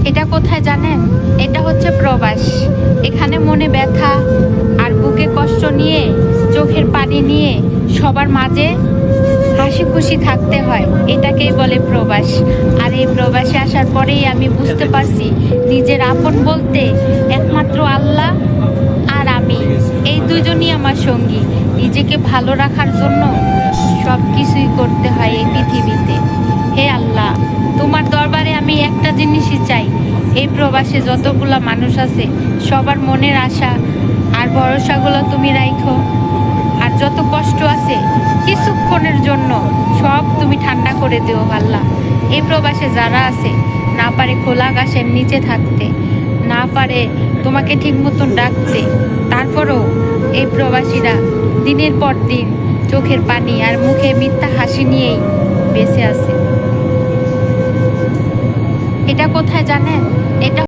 এটা কোথায় জানেন? এটা হচ্ছে প্রবাস। এখানে মনে ব্যথা আর বুকে কষ্ট নিয়ে, চোখের পানি নিয়ে সবার মাঝে হাসি খুশি থাকতে হয়। এটাকেই বলে প্রবাস। আর এই প্রবাসে আসার পরেই আমি বুঝতে পারছি নিজের আপন বলতে একমাত্র আল্লাহ আর আমি, এই দুজনই আমার সঙ্গী। নিজেকে ভালো রাখার জন্য সব কিছুই করতে হয় এই পৃথিবীতে। হে আল্লাহ, তোমার দরবারে আমি একটা জিনিসই চাই, এই প্রবাসে যতগুলো মানুষ আছে সবার মনের আশা আর ভরসাগুলো তুমি রাখো। আর যত কষ্ট আছে কিছুক্ষণের জন্য সব তুমি ঠান্ডা করে দিও আল্লাহ। এই প্রবাসে যারা আছে না পারে খোলা আকাশের নিচে থাকতে, না পারে তোমাকে ঠিক মতন ডাকতে, তারপরও এই প্রবাসীরা দিনের পর দিন চোখের পানি আর মুখে মিথ্যা হাসি নিয়েই বেঁচে আছে। এটা কোথায় জানেন? এটা